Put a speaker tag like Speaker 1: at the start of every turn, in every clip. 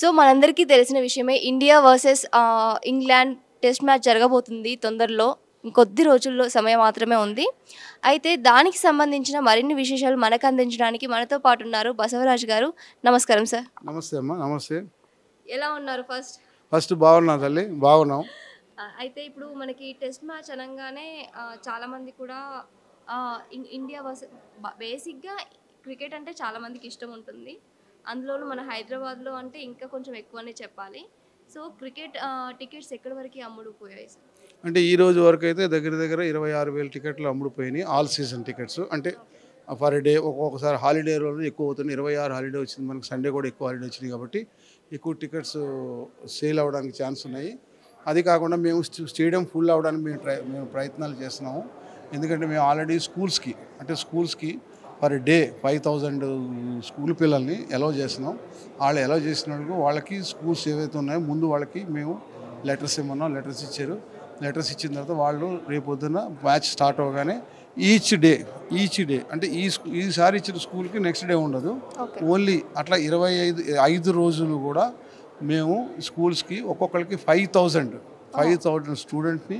Speaker 1: So మనందరికీ తెలిసిన విషయమే India versus England test match జరగబోతుంది తొందరలో. ఇంకొద్ది రోజుల్లో సమయం మాత్రమే ఉంది. అయితే దానికి సంబంధించిన మరిన్ని విశేషాలు మనకు అందించడానికి మనతో పాటు ఉన్నారు బసవరాజ్ గారు. నమస్కారం సార్.
Speaker 2: నమస్తే అమ్మా. నమస్తే.
Speaker 1: ఎలా ఉన్నారు?
Speaker 2: ఫస్ట్ బాగున్నా తల్లి, బాగున్నాం.
Speaker 1: అయితే ఇప్పుడు మనకి టెస్ట్ మ్యాచ్ అనగానే చాలామంది కూడా ఇండియా వర్సెస్ బేసిక్గా క్రికెట్ అంటే చాలామందికి ఇష్టం ఉంటుంది. అందులోనూ మన హైదరాబాద్లో అంటే ఇంకా కొంచెం ఎక్కువనే చెప్పాలి. సో క్రికెట్ టికెట్స్ ఎక్కడి వరకు అమ్ముడుపోయాయి సార్?
Speaker 2: అంటే ఈ రోజు వరకు అయితే దగ్గర 26,000 టికెట్లు అమ్ముడుపోయినాయి. All season tickets. అంటే పర్ డే ఒక్కొక్కసారి హాలిడే రోజు ఎక్కువ అవుతుంది. 26 హాలిడే వచ్చింది మనకు, సండే కూడా ఎక్కువ హాలిడే వచ్చినాయి కాబట్టి ఎక్కువ టికెట్స్ సేల్ అవ్వడానికి ఛాన్స్ ఉన్నాయి. అది కాకుండా మేము స్టేడియం ఫుల్ అవ్వడానికి మేము ప్రయత్నాలు చేస్తున్నాము. ఎందుకంటే మేము ఆల్రెడీ స్కూల్స్కి పర్ డే 5,000 స్కూల్ పిల్లల్ని అలౌ చేస్తున్నాం. వాళ్ళు అలౌ చేసినందుకు వాళ్ళకి స్కూల్స్ ఏవైతే ఉన్నాయో ముందు వాళ్ళకి మేము లెటర్స్ ఇవ్వమన్నాం. లెటర్స్ ఇచ్చారు. లెటర్స్ ఇచ్చిన తర్వాత వాళ్ళు రేపొద్దున మ్యాచ్ స్టార్ట్ అవ్వగానే ఈచ్ డే అంటే ఈసారి ఇచ్చిన స్కూల్కి నెక్స్ట్ డే ఉండదు. ఓన్లీ అట్లా 25 రోజులు కూడా మేము స్కూల్స్కి ఒక్కొక్కరికి 5,000 స్టూడెంట్ని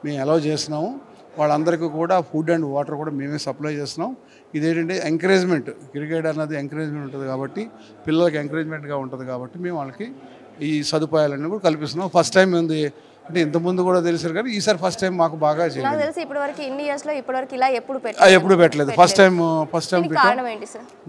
Speaker 2: మేము అలౌ చేస్తున్నాము. వాళ్ళందరికీ కూడా ఫుడ్ అండ్ వాటర్ కూడా మేమే సప్లై చేస్తున్నాం. ఇదేంటంటే ఎంకరేజ్మెంట్, క్రికెట్ అన్నది ఎంకరేజ్మెంట్ ఉంటుంది కాబట్టి, పిల్లలకి ఎంకరేజ్మెంట్గా ఉంటుంది కాబట్టి మేము వాళ్ళకి ఈ సదుపాయాలన్నీ కూడా కల్పిస్తున్నాం. ఫస్ట్ టైం ఉంది అంటే ఇంతకుముందు కూడా తెలిసారు కానీ ఈసారి ఫస్ట్ టైం మాకు బాగా చేయాలి. ఎప్పుడు పెట్టలేదు. ఫస్ట్ టైం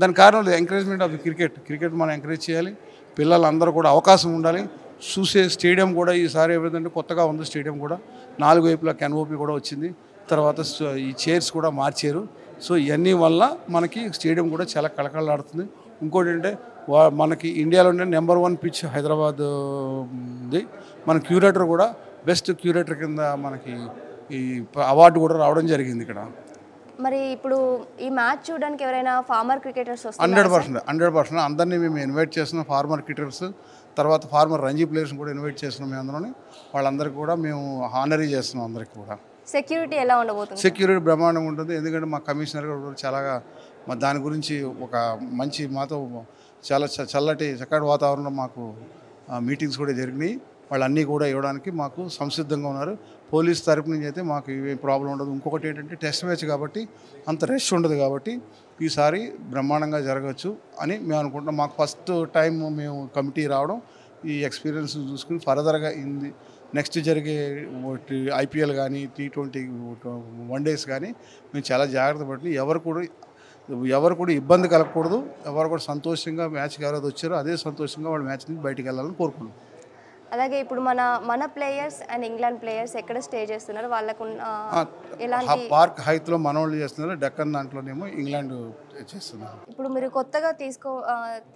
Speaker 2: దాని కారణం ఎంకరేజ్మెంట్ ఆఫ్ ది క్రికెట్ మనం ఎంకరేజ్ చేయాలి. పిల్లలందరూ కూడా అవకాశం ఉండాలి. చూసే స్టేడియం కూడా ఈసారి ఏమైందంటే కొత్తగా ఉంది. స్టేడియం కూడా 4 వైపులా కెన్ఓపి కూడా వచ్చింది. తర్వాత ఈ చైర్స్ కూడా మార్చారు. సో ఇవన్నీ వల్ల మనకి స్టేడియం కూడా చాలా కళకళలాడుతుంది. ఇంకోటి అంటే మనకి ఇండియాలోనే నెంబర్ 1 పిచ్ హైదరాబాద్ ఉంది. మన క్యూరేటర్ కూడా బెస్ట్ క్యూరేటర్ కింద మనకి ఈ అవార్డు కూడా రావడం జరిగింది ఇక్కడ.
Speaker 1: మరి ఇప్పుడు ఈ మ్యాచ్ చూడడానికి ఎవరైనా ఫార్మర్ క్రికెటర్స్ వస్తారు?
Speaker 2: 100% అందరినీ మేము ఇన్వైట్ చేస్తున్నాం. ఫార్మర్ క్రికెటర్స్, తర్వాత ఫార్మర్ రంజీ ప్లేయర్స్ని కూడా ఇన్వైట్ చేస్తున్నాం. మేము అందరినీ వాళ్ళందరికీ కూడా మేము హానరీ చేస్తున్నాం. అందరికీ కూడా
Speaker 1: సెక్యూరిటీ ఎలా ఉండబోతుంది?
Speaker 2: సెక్యూరిటీ బ్రహ్మాండంగా ఉంటుంది. ఎందుకంటే మా కమిషనర్ కూడా చాలా దాని గురించి ఒక మంచి మాతో చాలా చక్కటి వాతావరణంలో మాకు మీటింగ్స్ కూడా జరిగినాయి. వాళ్ళన్నీ కూడా ఇవ్వడానికి మాకు సంసిద్ధంగా ఉన్నారు. పోలీస్ తరపు నుంచి అయితే మాకు ఏం ప్రాబ్లం ఉండదు. ఇంకొకటి ఏంటంటే టెస్ట్ మ్యాచ్ కాబట్టి అంత రష్ ఉండదు కాబట్టి ఈసారి బ్రహ్మాండంగా జరగవచ్చు అని మేము అనుకుంటున్నాం. మాకు ఫస్ట్ టైం మేము కమిటీ రావడం, ఈ ఎక్స్పీరియన్స్ చూసుకుని ఫర్దర్గా నెక్స్ట్ జరిగే IPL కానీ T20 వన్డేస్ కానీ మేము చాలా జాగ్రత్త పడి ఎవరు కూడా ఇబ్బంది కలగకూడదు. ఎవరు కూడా సంతోషంగా మ్యాచ్కి ఎవరైతే వచ్చారో అదే సంతోషంగా వాళ్ళు మ్యాచ్ నుంచి బయటికి వెళ్ళాలని కోరుకున్నాం.
Speaker 1: అలాగే ఇప్పుడు మన ప్లేయర్స్ అండ్ ఇంగ్లాండ్ ప్లేయర్స్ ఎక్కడ స్టే చేస్తున్నారు? వాళ్ళకు
Speaker 2: పార్క్ హైత్లో మన వాళ్ళు చేస్తున్నారు. డెక్కన్ దాంట్లోనేమో ఇంగ్లాండ్ చేస్తున్నారు.
Speaker 1: ఇప్పుడు మీరు కొత్తగా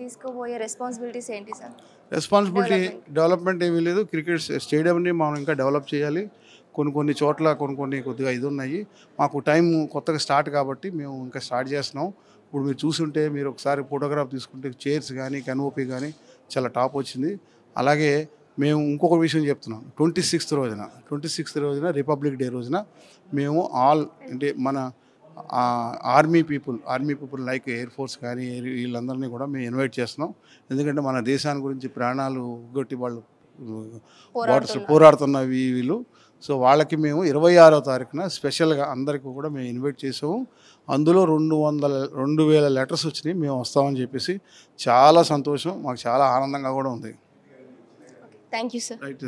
Speaker 1: తీసుకోబోయే రెస్పాన్సిబిలిటీస్ ఏంటి సార్?
Speaker 2: రెస్పాన్సిబిలిటీ డెవలప్మెంట్ ఏమీ లేదు. క్రికెట్ స్టేడియంని మనం ఇంకా డెవలప్ చేయాలి. కొన్ని చోట్ల కొద్దిగా ఇది ఉన్నాయి. మాకు టైం కొత్తగా స్టార్ట్ కాబట్టి మేము ఇంకా స్టార్ట్ చేస్తున్నాం. ఇప్పుడు మీరు చూసుంటే మీరు ఒకసారి ఫోటోగ్రాఫ్ తీసుకుంటే చైర్స్ కానీ కెన్ఓపి కానీ చాలా టాప్ వచ్చింది. అలాగే మేము ఇంకొక విషయం చెప్తున్నాం. 26th రోజున రిపబ్లిక్ డే రోజున మేము అంటే మన army people like air force కానీ వీళ్ళందరినీ కూడా మేము ఇన్వైట్ చేస్తున్నాం. ఎందుకంటే మన దేశాన్ని గురించి ప్రాణాలు గొట్టి వాళ్ళు పోరాడుతున్న వీళ్ళు. సో వాళ్ళకి మేము 26వ తారీఖున స్పెషల్గా అందరికీ కూడా మేము ఇన్వైట్ చేసాము. అందులో 2,000 లెటర్స్ వచ్చినాయి. మేము వస్తామని చెప్పేసి చాలా సంతోషం, మాకు చాలా ఆనందంగా కూడా ఉంది.
Speaker 1: Thank you sir.
Speaker 2: రైట్.